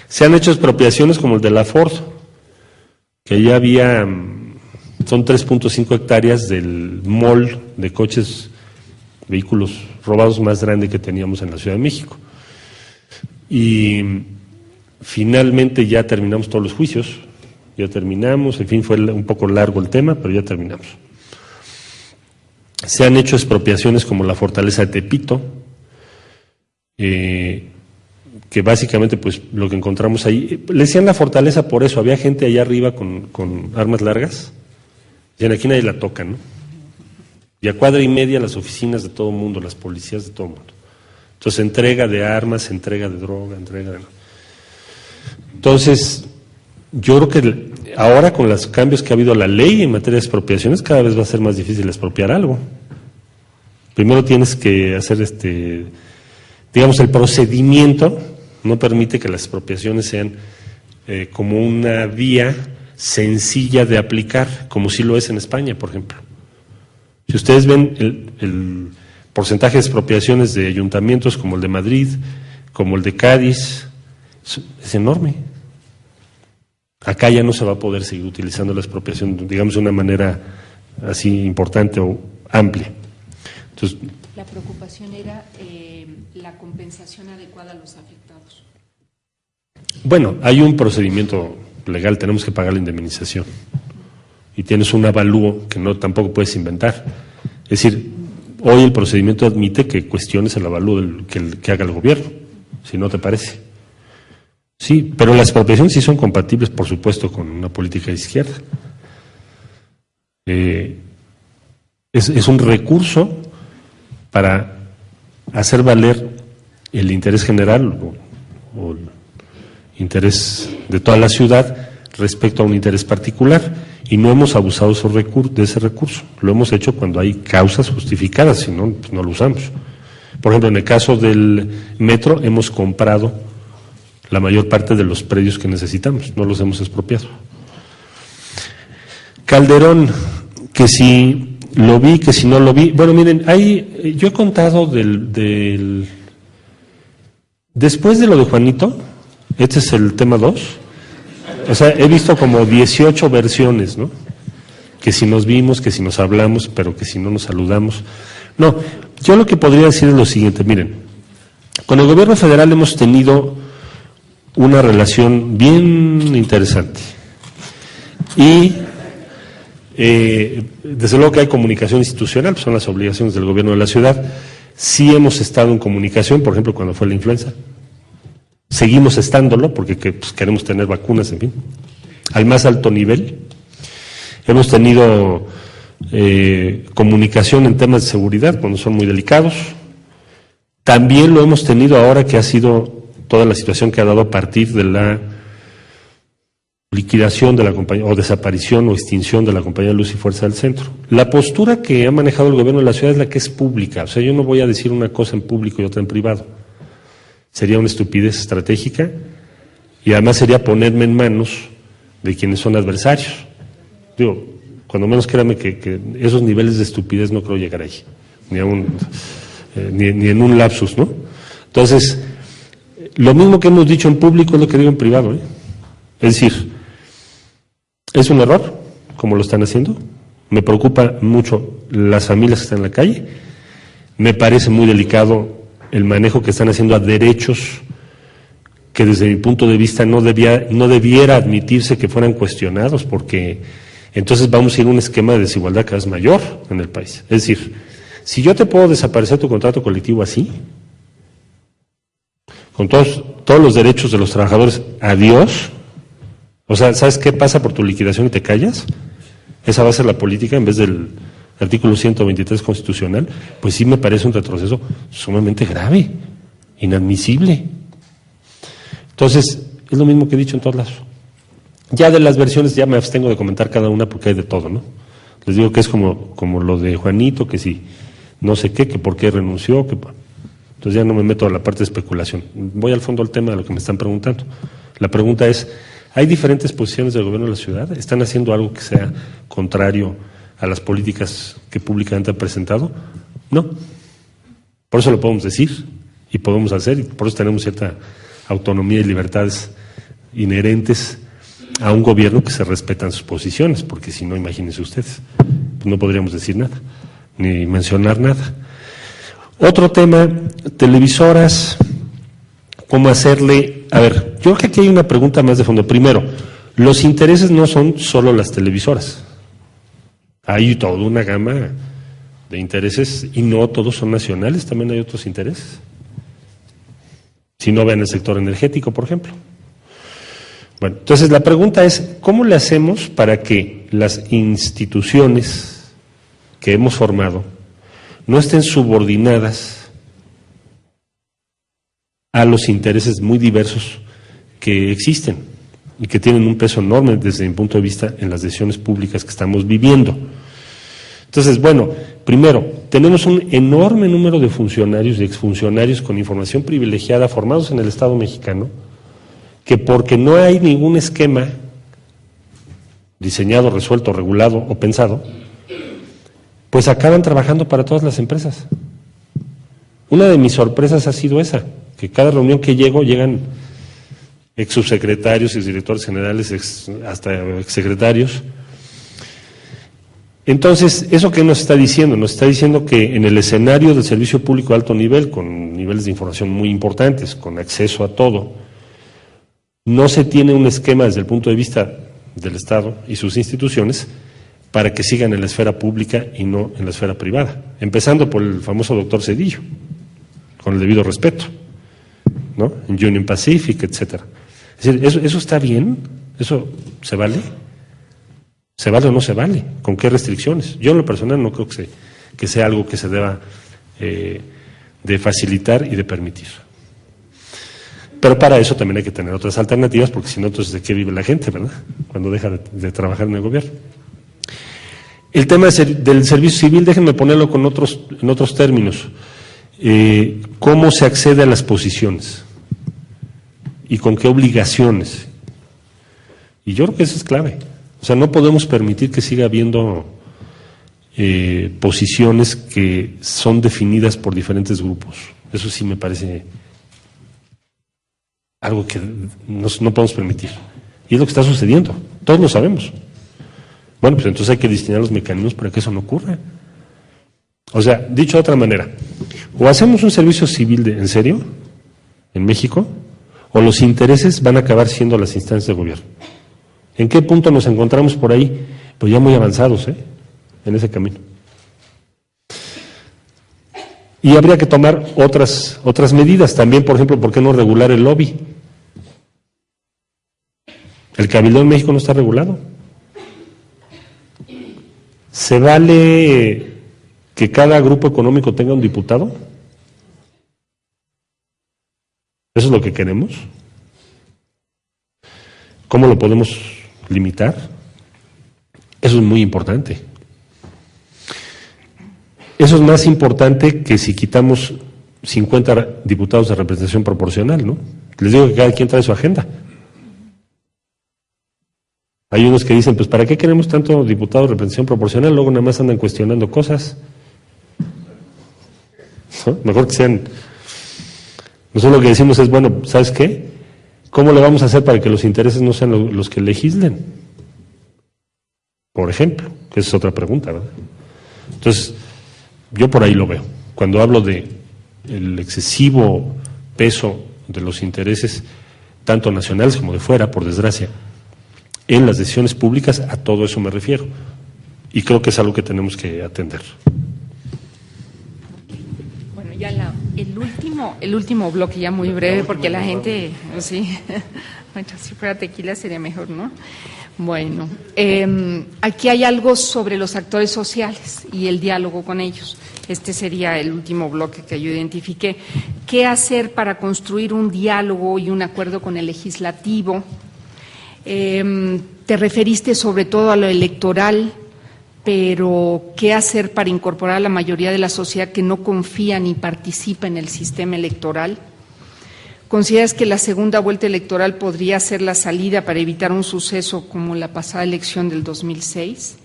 Se han hecho expropiaciones como el de la Ford, que ya había, son 3.5 hectáreas del mall de coches, vehículos robados más grande que teníamos en la Ciudad de México. Y finalmente ya terminamos todos los juicios, ya terminamos, en fin, fue un poco largo el tema, pero ya terminamos. Se han hecho expropiaciones como la Fortaleza de Tepito, que básicamente pues lo que encontramos ahí, le decían la fortaleza por eso, había gente allá arriba con armas largas, y aquí nadie la toca, ¿no? Y a cuadra y media las oficinas de todo el mundo, las policías de todo el mundo. Entonces entrega de armas, entrega de droga, entrega de... Entonces, yo creo que ahora con los cambios que ha habido a la ley en materia de expropiaciones, cada vez va a ser más difícil expropiar algo. Primero tienes que hacer digamos, el procedimiento no permite que las expropiaciones sean como una vía sencilla de aplicar, como sí lo es en España, por ejemplo. Si ustedes ven el porcentaje de expropiaciones de ayuntamientos como el de Madrid, como el de Cádiz, es enorme. Acá ya no se va a poder seguir utilizando la expropiación, digamos, de una manera así importante o amplia. Entonces, la preocupación era la compensación adecuada a los afectados. Bueno, hay un procedimiento legal, tenemos que pagar la indemnización. Y tienes un avalúo que no tampoco puedes inventar. Es decir, hoy el procedimiento admite que cuestiones el avalúo que haga el gobierno, si no te parece. Sí, pero las expropiaciones sí son compatibles, por supuesto, con una política de izquierda. Es un recurso para hacer valer el interés general o el interés de toda la ciudad respecto a un interés particular, y no hemos abusado de ese recurso. Lo hemos hecho cuando hay causas justificadas, si no, pues no lo usamos. Por ejemplo, en el caso del metro hemos comprado la mayor parte de los predios que necesitamos, no los hemos expropiado. Calderón, que si lo vi, que si no lo vi. Bueno, miren, yo he contado después de lo de Juanito, este es el tema 2, o sea, he visto como 18 versiones, ¿no? Que si nos vimos, que si nos hablamos, pero que si no nos saludamos. No, yo lo que podría decir es lo siguiente, miren, con el gobierno federal hemos tenido una relación bien interesante y desde luego que hay comunicación institucional, pues son las obligaciones del gobierno de la ciudad. Sí hemos estado en comunicación, por ejemplo, cuando fue la influenza. Seguimos estándolo porque pues, queremos tener vacunas, en fin, al más alto nivel. Hemos tenido comunicación en temas de seguridad cuando son muy delicados. También lo hemos tenido ahora que ha sido toda la situación que ha dado a partir de la liquidación de la compañía, o desaparición o extinción de la compañía Luz y Fuerza del Centro. La postura que ha manejado el gobierno de la ciudad es la que es pública. O sea, yo no voy a decir una cosa en público y otra en privado. Sería una estupidez estratégica y además sería ponerme en manos de quienes son adversarios. Digo, cuando menos créanme que esos niveles de estupidez no creo llegar ahí, ni en un lapsus, ¿no? Entonces, lo mismo que hemos dicho en público es lo que digo en privado, ¿eh? Es decir, es un error, como lo están haciendo. Me preocupa mucho las familias que están en la calle. Me parece muy delicado el manejo que están haciendo a derechos que desde mi punto de vista no debiera admitirse que fueran cuestionados, porque entonces vamos a ir a un esquema de desigualdad cada vez mayor en el país. Es decir, si yo te puedo desaparecer tu contrato colectivo así, con todos los derechos de los trabajadores, adiós. O sea, ¿sabes qué pasa por tu liquidación y te callas? Esa va a ser la política en vez del artículo 123 constitucional. Pues sí me parece un retroceso sumamente grave, inadmisible. Entonces, es lo mismo que he dicho en todos lados. Ya de las versiones ya me abstengo de comentar cada una porque hay de todo, ¿no? Les digo que es como lo de Juanito, que si no sé qué, que por qué renunció, que... Entonces ya no me meto a la parte de especulación. Voy al fondo del tema de lo que me están preguntando. La pregunta es, ¿hay diferentes posiciones del gobierno de la ciudad? ¿Están haciendo algo que sea contrario a las políticas que públicamente han presentado? No. Por eso lo podemos decir y podemos hacer, y por eso tenemos cierta autonomía y libertades inherentes a un gobierno que se respetan sus posiciones, porque si no, imagínense ustedes, pues no podríamos decir nada, ni mencionar nada. Otro tema, televisoras, ¿cómo hacerle? A ver, yo creo que aquí hay una pregunta más de fondo. Primero, los intereses no son solo las televisoras. Hay toda una gama de intereses y no todos son nacionales, también hay otros intereses. Si no, vean el sector energético, por ejemplo. Bueno, entonces la pregunta es, ¿cómo le hacemos para que las instituciones que hemos formado no estén subordinadas a los intereses muy diversos que existen y que tienen un peso enorme desde mi punto de vista en las decisiones públicas que estamos viviendo? Entonces, bueno, primero, tenemos un enorme número de funcionarios y exfuncionarios con información privilegiada formados en el Estado mexicano, que porque no hay ningún esquema diseñado, resuelto, regulado o pensado, pues acaban trabajando para todas las empresas. Una de mis sorpresas ha sido esa, que cada reunión que llegan ex subsecretarios, ex directores generales, hasta exsecretarios. Entonces, ¿eso qué nos está diciendo? Nos está diciendo que en el escenario del servicio público de alto nivel, con niveles de información muy importantes, con acceso a todo, no se tiene un esquema desde el punto de vista del Estado y sus instituciones para que sigan en la esfera pública y no en la esfera privada, empezando por el famoso doctor Cedillo, con el debido respeto, ¿no? En Union Pacific, etcétera. Es decir, ¿eso está bien? ¿Eso se vale? ¿Se vale o no se vale? ¿Con qué restricciones? Yo en lo personal no creo que sea algo que se deba de facilitar y de permitir. Pero para eso también hay que tener otras alternativas, porque si no, entonces ¿de qué vive la gente, verdad? Cuando deja de trabajar en el gobierno. El tema del servicio civil, déjenme ponerlo en otros términos. ¿Cómo se accede a las posiciones? ¿Y con qué obligaciones? Y yo creo que eso es clave. O sea, no podemos permitir que siga habiendo posiciones que son definidas por diferentes grupos. Eso sí me parece algo que no podemos permitir. Y es lo que está sucediendo. Todos lo sabemos. Bueno, pues entonces hay que diseñar los mecanismos para que eso no ocurra. O sea, dicho de otra manera, o hacemos un servicio civil en serio, en México, o los intereses van a acabar siendo las instancias de gobierno. ¿En qué punto nos encontramos por ahí? Pues ya muy avanzados, en ese camino. Y habría que tomar otras medidas también, por ejemplo, ¿por qué no regular el lobby? El cabildo en México no está regulado. ¿Se vale que cada grupo económico tenga un diputado? ¿Eso es lo que queremos? ¿Cómo lo podemos limitar? Eso es muy importante. Eso es más importante que si quitamos 50 diputados de representación proporcional, ¿no? Les digo que cada quien trae su agenda. Hay unos que dicen, pues ¿para qué queremos tanto diputado de representación proporcional? Luego nada más andan cuestionando cosas. ¿No? Mejor que sean... Nosotros lo que decimos es, bueno, ¿sabes qué? ¿Cómo le vamos a hacer para que los intereses no sean los que legislen? Por ejemplo, que esa es otra pregunta, ¿verdad? Entonces, yo por ahí lo veo. Cuando hablo de el excesivo peso de los intereses, tanto nacionales como de fuera, por desgracia, en las decisiones públicas, a todo eso me refiero. Y creo que es algo que tenemos que atender. Bueno, ya el último bloque, ya muy breve, porque la gente, sí, bueno, si fuera tequila sería mejor, ¿no? Bueno, aquí hay algo sobre los actores sociales y el diálogo con ellos. Este sería el último bloque que yo identifiqué. ¿Qué hacer para construir un diálogo y un acuerdo con el legislativo? Te referiste sobre todo a lo electoral, pero ¿qué hacer para incorporar a la mayoría de la sociedad que no confía ni participa en el sistema electoral? ¿Consideras que la segunda vuelta electoral podría ser la salida para evitar un suceso como la pasada elección del 2006?